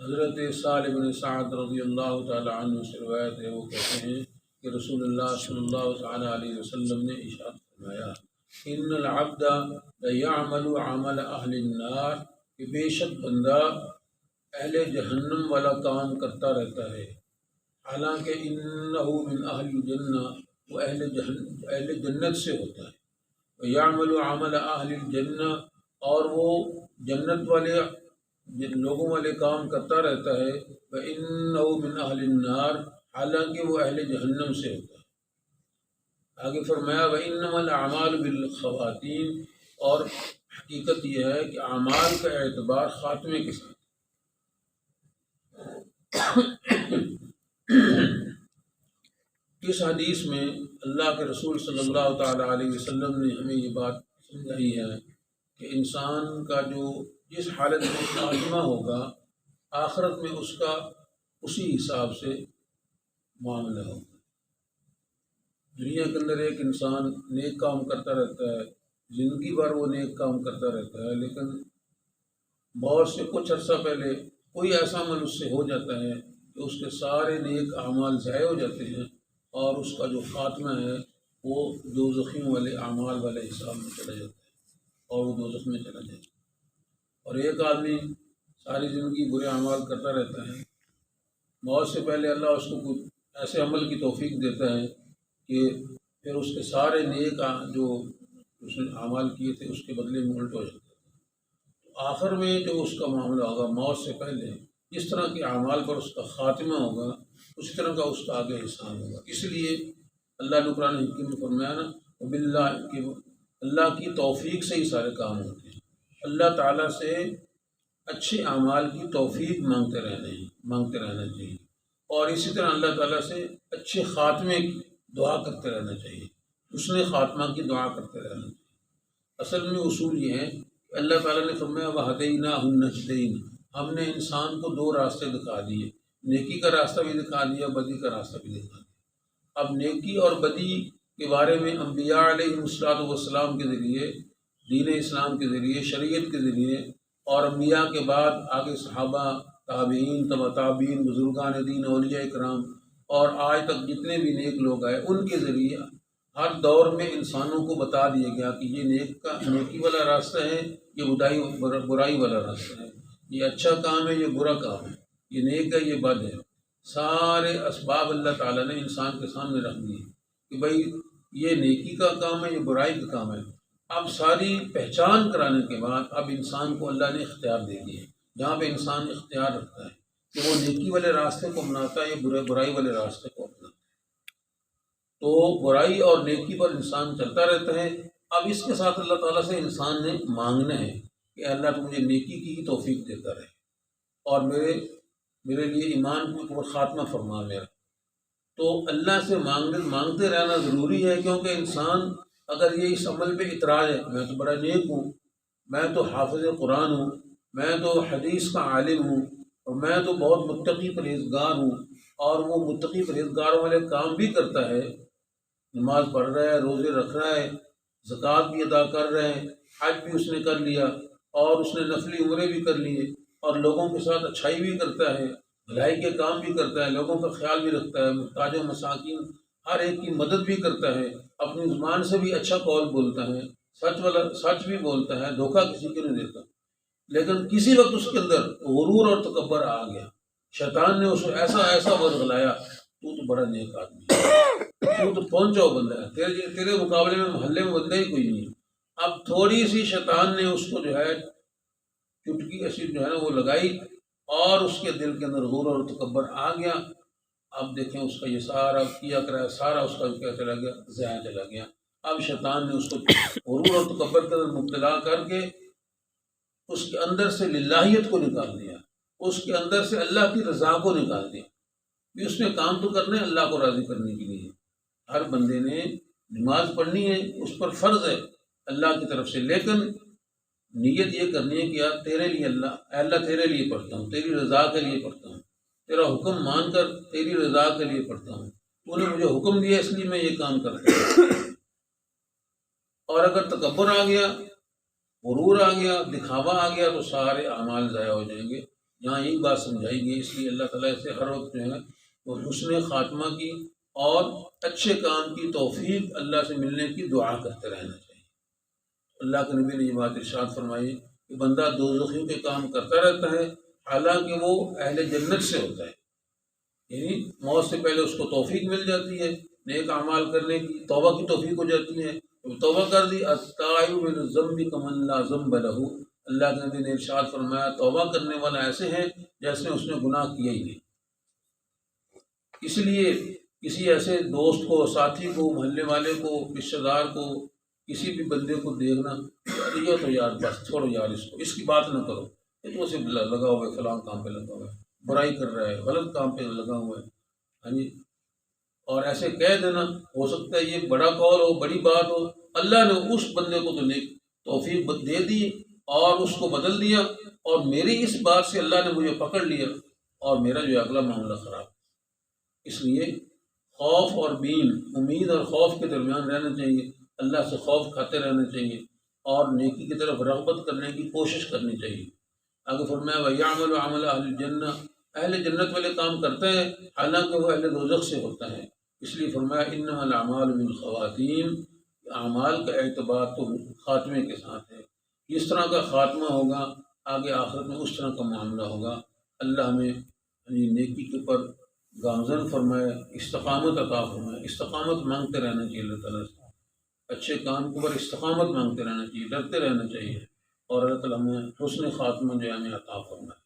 حضرت سالم بن سعد رضی اللہ تعالی عنہ سے روایت ہے، وہ کہتے ہیں کہ رسول اللہ صلی اللہ تعالی علیہ وسلم نے ارشاد فرمایا ان العبد لیعمل عمل اہل النار، کہ بے شک بندہ اہل جہنم والا کام کرتا رہتا ہے، حالانکہ انہ من اہل الجنہ، وہ اہل جنت سے ہوتا ہے، ویعمل عمل اہل الجنہ، اور وہ جنت والے لوگوں والے کام کرتا رہتا ہے، وَإِنَّهُ مِنْ أَهْلِ النَّارِ، حالانکہ وہ اہل جہنم سے ہوتا ہے۔ آگے فرمایا وَإِنَّمَا الْأَعْمَالُ بِالْخَوَاتِيمِ، اور حقیقت یہ ہے کہ اعمال کا اعتبار خاتمے کے ساتھ۔ اس حدیث میں اللہ کے رسول صلی اللہ تعالیٰ علیہ وسلم نے ہمیں یہ بات سمجھائی ہے کہ انسان کا جو جس حالت میں خاتمہ ہوگا، آخرت میں اس کا اسی حساب سے معاملہ ہوگا۔ دنیا کے اندر ایک انسان نیک کام کرتا رہتا ہے، زندگی بھر وہ نیک کام کرتا رہتا ہے، لیکن بہت سے کچھ عرصہ پہلے کوئی ایسا عمل اس سے ہو جاتا ہے کہ اس کے سارے نیک اعمال ضائع ہو جاتے ہیں، اور اس کا جو خاتمہ ہے وہ دوزخیوں والے اعمال والے حساب میں چلا جاتا ہے، اور وہ دوزخ میں چلا جاتا ہے۔ اور ایک آدمی ساری زندگی برے اعمال کرتا رہتا ہے، موت سے پہلے اللہ اس کو کچھ ایسے عمل کی توفیق دیتا ہے کہ پھر اس کے سارے نیک جو اس نے اعمال کیے تھے اس کے بدلے میں الٹ ہو جاتا ہے۔ تو آخر میں جو اس کا معاملہ ہوگا موت سے پہلے، جس طرح کے اعمال پر اس کا خاتمہ ہوگا اسی طرح کا اس کا آگے حساب ہوگا۔ اس لیے اللہ نے قرآن حکیم میں فرمایا نا باللہ، کہ اللہ کی توفیق سے ہی سارے کام ہوتے ہیں۔ اللہ تعالیٰ سے اچھے اعمال کی توفیق مانگتے رہنا چاہیے، اور اسی طرح اللہ تعالیٰ سے اچھے خاتمے کی دعا کرتے رہنا چاہیے، حسن خاتمہ کی دعا کرتے رہنا چاہیے۔ اصل میں اصول یہ ہے کہ اللہ تعالیٰ نے فرمایا وَهَدَيْنَاهُ النَّجْدَيْنِ، ہم نے انسان کو دو راستے دکھا دیے، نیکی کا راستہ بھی دکھا دیا، بدی کا راستہ بھی دکھا دیا۔ اب نیکی اور بدی کے بارے میں انبیاء علیہ السلام کے ذریعے، دین اسلام کے ذریعے، شریعت کے ذریعے، اور انبیاء کے بعد آگے صحابہ، تابعین، تبع تابعین، بزرگان دین، اولیاء اکرام، اور آج تک جتنے بھی نیک لوگ آئے ان کے ذریعے ہر دور میں انسانوں کو بتا دیا گیا کہ یہ نیکی والا راستہ ہے، یہ برائی والا راستہ ہے، یہ اچھا کام ہے، یہ برا کام ہے، یہ نیک ہے، یہ بد ہے۔ سارے اسباب اللہ تعالیٰ نے انسان کے سامنے رکھ دیے کہ بھائی یہ نیکی کا کام ہے، یہ برائی کا کام ہے۔ اب ساری پہچان کرانے کے بعد اب انسان کو اللہ نے اختیار دے دیے، جہاں پہ انسان اختیار رکھتا ہے کہ وہ نیکی والے راستے کو اپناتا ہے یا برائی والے راستے کو اپناتا ہے۔ تو برائی اور نیکی پر انسان چلتا رہتا ہے۔ اب اس کے ساتھ اللہ تعالیٰ سے انسان نے مانگنا ہے کہ اللہ تو مجھے نیکی کی ہی توفیق دیتا رہے، اور میرے لیے ایمان کو خاتمہ فرما میرا۔ تو اللہ سے مانگتے رہنا ضروری ہے، کیونکہ انسان اگر یہ اس عمل پہ اعتراض ہے، میں تو بڑا نیک ہوں، میں تو حافظ قرآن ہوں، میں تو حدیث کا عالم ہوں، اور میں تو بہت متقی پرہیزگار ہوں، اور وہ متقی پرہیزگاروں والے کام بھی کرتا ہے، نماز پڑھ رہا ہے، روزے رکھ رہا ہے، زکوٰۃ بھی ادا کر رہے ہیں، حج بھی اس نے کر لیا، اور اس نے نفلی عمرے بھی کر لیے، اور لوگوں کے ساتھ اچھائی بھی کرتا ہے، بھلائی کے کام بھی کرتا ہے، لوگوں کا خیال بھی رکھتا ہے، محتاج و مساکین ہر ایک کی مدد بھی کرتا ہے، اپنی زبان سے بھی اچھا قول بولتا ہے، سچ بھی بولتا ہے، دھوکہ کسی کو نہیں دیتا۔ لیکن کسی وقت اس کے اندر غرور اور تکبر آ گیا، شیطان نے اس کو ایسا ورغلایا، تو بڑا نیک آدمی ہے، تو پہنچا بندہ ہے، تیرے مقابلے میں محلے میں بندہ ہی کوئی نہیں۔ اب تھوڑی سی شیطان نے اس کو جو ہے چٹکی ایسی جو ہے نا وہ لگائی، اور اس کے دل کے اندر غرور اور تکبر آ گیا۔ اب دیکھیں اس کا یہ سارا کیا کرا سارا اس کا کیا چلا گیا، ضائع چلا گیا۔ اب شیطان نے اس کو غرور اور تکبر کے اندر مبتلا کر کے اس کے اندر سے للہیت کو نکال دیا، اس کے اندر سے اللہ کی رضا کو نکال دیا۔ بھی اس نے کام تو کرنا ہے اللہ کو راضی کرنے کے لیے، ہر بندے نے نماز پڑھنی ہے، اس پر فرض ہے اللہ کی طرف سے، لیکن نیت یہ کرنی ہے کہ یار تیرے لیے اللہ تیرے لیے پڑھتا ہوں، تیری رضا کے لیے پڑھتا ہوں، تیرا حکم مان کر تیری رضا کے لیے پڑھتا ہوں، تو نے مجھے حکم دیا اس لیے میں یہ کام کرتا ہوں۔ اور اگر تکبر آ گیا، غرور آ گیا، دکھاوا آ گیا، تو سارے اعمال ضائع ہو جائیں گے، یہاں یہی بات سمجھائی گئی، اس لیے اللہ تعالیٰ سے ہر وقت جو ہے وہ حسن خاتمہ کی اور اچھے کام کی توفیق اللہ سے ملنے کی دعا کرتے رہنا چاہیے۔ اللہ کے نبی نے یہ بات ارشاد فرمائی کہ بندہ دوزخیوں کے کام کرتا رہتا ہے حالانکہ وہ اہل جنت سے ہوتا ہے، یعنی موت سے پہلے اس کو توفیق مل جاتی ہے نیک اعمال کرنے کی، توبہ کی توفیق ہو جاتی ہے، توبہ کر دی، التائب من الذنب کمن لا ذنب لہ، اللہ کے نبی نے ارشاد فرمایا توبہ کرنے والا ایسے ہیں جیسے اس نے گناہ کیا ہی نہیں۔ اس لیے کسی ایسے دوست کو، ساتھی کو، محلے والے کو، رشتہ دار کو، کسی بھی بندے کو دیکھنا یہ تو یار بس چھوڑو یار، اس کی بات نہ کرو، یہ تو اسے لگا ہوا ہے فلاں کام پہ لگا ہوا ہے، برائی کر رہا ہے، غلط کام پہ لگا ہوا ہے، ہاں جی، اور ایسے کہہ دینا، ہو سکتا ہے یہ بڑا قول ہو، بڑی بات ہو، اللہ نے اس بندے کو تو نیک توفیق دے دی اور اس کو بدل دیا، اور میری اس بات سے اللہ نے مجھے پکڑ لیا اور میرا جو اگلا معاملہ خراب۔ اس لیے خوف اور بین، امید اور خوف کے درمیان رہنا چاہیے، اللہ سے خوف کھاتے رہنا چاہیے اور نیکی کی طرف رغبت کرنے کی کوشش کرنی چاہیے۔ آگے فرمایا وَيَعْمَلُ عَمَلَ أَهْلِ الْجَنَّةِ، اہل جنت والے کام کرتے ہیں حالانکہ وہ اہل دوزخ سے ہوتا ہے، اس لیے فرمایا انما الاعمال بالخواتیم، اعمال کا اعتبار تو خاتمے کے ساتھ ہے، جس طرح کا خاتمہ ہوگا آگے آخرت میں اس طرح کا معاملہ ہوگا۔ اللہ ہمیں نیکی کے پر گامزن فرمائے، استقامت عطا فرمائے، استقامت مانگتے رہنا چاہیے اللہ تعالیٰ سے، اچھے کام کے اوپر استقامت مانگتے رہنا چاہیے، ڈرتے رہنا چاہیے، اور اللہ تعالیٰ ہمیں حسن خاتمہ جو ہے ہمیں عطا فرمائے۔